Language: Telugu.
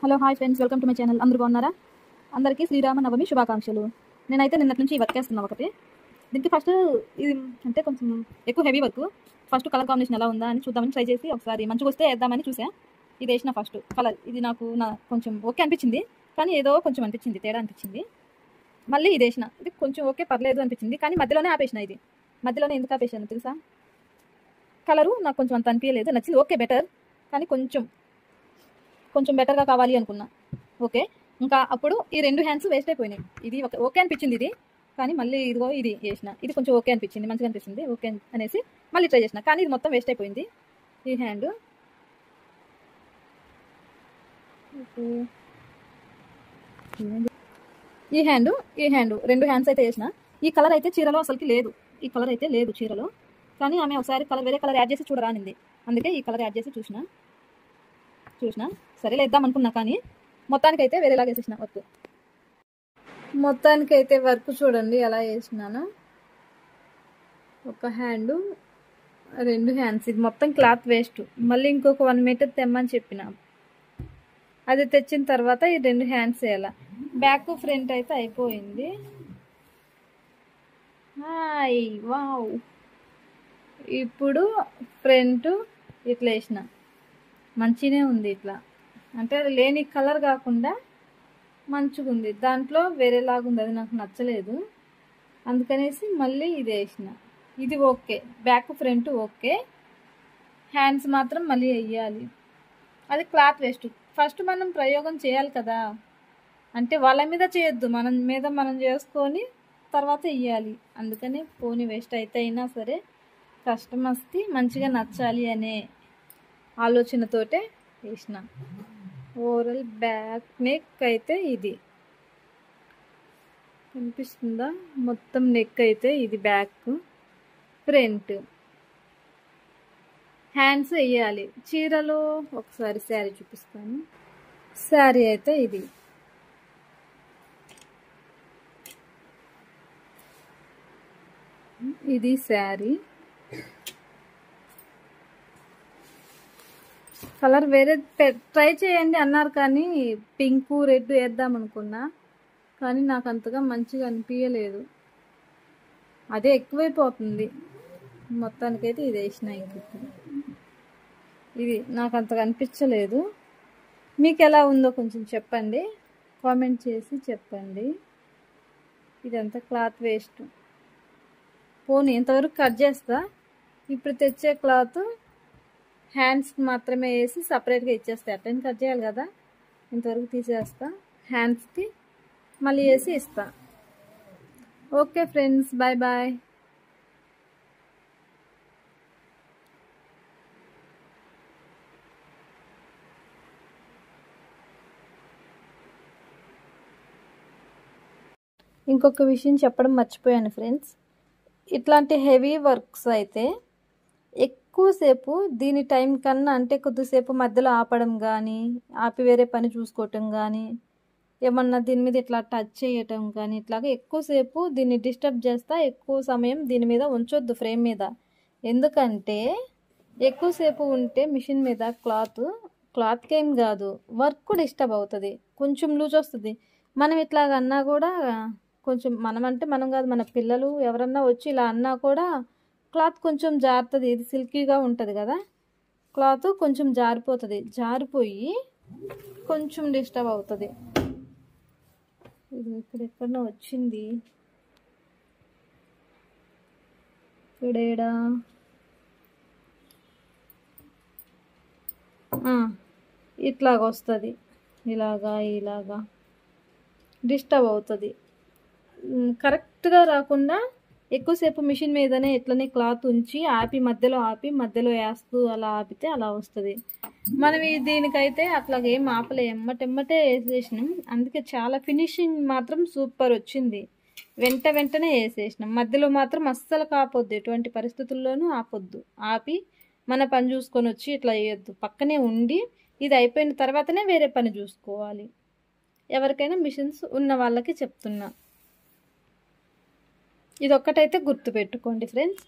Hello hi friends, welcome to my channel. అందరూ బాగున్నారా? అందరికీ శ్రీరామనవమి శుభాకాంక్షలు. నేనైతే నిన్నటి నుంచి వర్క్ చేస్తున్నా ఒకటి. దీనికి ఫస్ట్ ఇది అంటే కొంచెం ఎక్కువ heavy work. First colour combination ఎలా ఉందా అని చూద్దామని ట్రై చేసి ఒకసారి మంచిగా వస్తే వేద్దామని చూసా. ఇది వేసిన ఫస్ట్ కలర్ ఇది నాకు కొంచెం ఓకే అనిపించింది, కానీ ఏదో కొంచెం అనిపించింది, తేడా అనిపించింది. మళ్ళీ ఇది వేసిన, ఇది కొంచెం ఓకే పర్లేదు అనిపించింది, కానీ మధ్యలోనే ఆపేసిన. ఇది మధ్యలోనే ఎందుకు ఆపేసాను తెలుసా? కలరు నాకు కొంచెం అంత అనిపించలేదు, నచ్చింది, ఓకే బెటర్, కానీ కొంచెం బెటర్గా కావాలి అనుకున్నా. ఓకే, ఇంకా అప్పుడు ఈ 2 హ్యాండ్స్ వేస్ట్ అయిపోయినాయి. ఇది ఓకే అనిపించింది ఇది, కానీ మళ్ళీ ఇదిగో ఇది వేసిన, ఇది కొంచెం ఓకే అనిపించింది, మంచిగా అనిపించింది, ఓకే అనేసి మళ్ళీ ట్రై చేసిన, కానీ ఇది మొత్తం వేస్ట్ అయిపోయింది. ఈ హ్యాండ్ ఈ హ్యాండ్ 2 హ్యాండ్స్ అయితే వేసిన. ఈ కలర్ అయితే చీరలో అసలుకి లేదు, ఈ కలర్ అయితే లేదు చీరలో, కానీ ఆమె ఒకసారి వేరే కలర్ యాడ్ చేసి చూడరా అనింది, అందుకే ఈ కలర్ యాడ్ చేసి చూసిన సరే వేద్దాం అనుకున్నా, కానీ మొత్తానికైతే వేరేలాగా వేసేసిన వర్క్. మొత్తానికైతే వర్క్ చూడండి ఎలా వేసినాను. ఒక హ్యాండ్, 2 హ్యాండ్స్, ఇది మొత్తం క్లాత్ వేస్ట్. మళ్ళీ ఇంకొక 1 మీటర్ తెమ్మని చెప్పిన, అది తెచ్చిన తర్వాత ఈ 2 హ్యాండ్స్ వేయాల. బ్యాక్ ఫ్రంట్ అయితే అయిపోయింది. హాయ్ వావ్, ఇప్పుడు ఫ్రంట్ ఇట్లా వేసిన, మంచిగానే ఉంది. ఇట్లా అంటే లేని కలర్ కాకుండా మంచిగా ఉంది, దాంట్లో వేరేలాగా ఉంది, అది నాకు నచ్చలేదు, అందుకనేసి మళ్ళీ ఇది వేసిన. ఇది okay, back front okay, hands మాత్రం మళ్ళీ వేయాలి. అది క్లాత్ వేస్ట్. ఫస్ట్ మనం ప్రయోగం చేయాలి కదా, అంటే వాళ్ళ మీద చేయొద్దు, మన మీద మనం చేసుకొని తర్వాత వేయాలి. అందుకని పోనీ వేస్ట్ అయితే అయినా సరే కస్టమర్స్కి మంచిగా నచ్చాలి అనే ఆలోచనతోటే వేసిన. ఓవరాల్ బ్యాక్ నెక్ అయితే ఇది కనిపిస్తుందా, మొత్తం నెక్ అయితే ఇది, బ్యాక్ ఫ్రంట్ హ్యాండ్స్ వేయాలి. చీరలో ఒకసారి శారీ చూపిస్తాను. శారీ అయితే ఇది, ఇది శారీ. కలర్ వేరే ట్రై చేయండి అన్నారు, కానీ పింక్ రెడ్ వేద్దాం అనుకున్నా, కానీ నాకు అంతగా మంచిగా అనిపించలేదు, అదే ఎక్కువైపోతుంది. మొత్తానికైతే ఇది వేసిన. ఇది నాకు అంతగా అనిపించలేదు. మీకు ఎలా ఉందో కొంచెం చెప్పండి, కామెంట్ చేసి చెప్పండి. ఇదంతా క్లాత్ వేస్ట్. పోనీ ఇంతవరకు కట్ చేస్తా. ఇప్పుడు తెచ్చే క్లాత్ హ్యాండ్స్కి మాత్రమే వేసి సపరేట్గా ఇచ్చేస్తా. అట్లని కట్ చేయాలి కదా, ఇంతవరకు తీసేస్తా, హ్యాండ్స్కి మళ్ళీ వేసి ఇస్తా. Okay friends, bye bye. ఇంకొక విషయం చెప్పడం మర్చిపోయాను ఫ్రెండ్స్, ఇట్లాంటి హెవీ వర్క్స్ అయితే ఎక్కువసేపు దీని టైం కన్నా, అంటే కొద్దిసేపు మధ్యలో ఆపడం కానీ, ఆపి వేరే పని చూసుకోవటం కానీ, ఏమన్నా దీని మీద ఇట్లా టచ్ చేయటం కానీ, ఇట్లాగా ఎక్కువసేపు దీన్ని డిస్టర్బ్ చేస్తా. ఎక్కువ సమయం దీని మీద ఉంచొద్దు, ఫ్రేమ్ మీద. ఎందుకంటే ఎక్కువసేపు ఉంటే మిషన్ మీద క్లాత్కి ఏం కాదు, వర్క్ డిస్టర్బ్ అవుతుంది, కొంచెం లూజ్ వస్తుంది. మనం ఇట్లాగ అన్నా కూడా కొంచెం, మనం అంటే మనం కాదు, మన పిల్లలు ఎవరన్నా వచ్చి ఇలా అన్నా కూడా క్లాత్ కొంచెం జారుతుంది. ఇది సిల్కీగా ఉంటుంది కదా, క్లాత్ కొంచెం జారిపోతుంది, జారిపోయి కొంచెం డిస్టర్బ్ అవుతుంది. ఇది ఇక్కడ ఎక్కడో వచ్చింది, ఇక్కడేడా ఇట్లాగ వస్తుంది, ఇలాగా డిస్టర్బ్ అవుతుంది. కరెక్ట్గా రాకుండా ఎక్కువసేపు మిషన్ మీదనే ఇట్లనే క్లాత్ ఉంచి మధ్యలో వేస్తూ అలా ఆపితే అలా వస్తుంది. మనం దీనికైతే అట్లాగేం ఆపలే, ఎమ్మటెమ్మటే వేసేసినాం, అందుకే చాలా ఫినిషింగ్ మాత్రం సూపర్ వచ్చింది. వెంటనే వేసేసినాం. మధ్యలో మాత్రం అస్సలు ఆపొద్దు, ఎటువంటి పరిస్థితుల్లోనూ ఆపొద్దు. ఆపి మన పని చూసుకొని వచ్చి ఇట్లా వేయొద్దు, పక్కనే ఉండి ఇది అయిపోయిన తర్వాతనే వేరే పని చూసుకోవాలి. ఎవరికైనా మిషన్స్ ఉన్న వాళ్ళకి చెప్తున్నా, ఇది ఒక్కటైతే గుర్తుపెట్టుకోండి ఫ్రెండ్స్.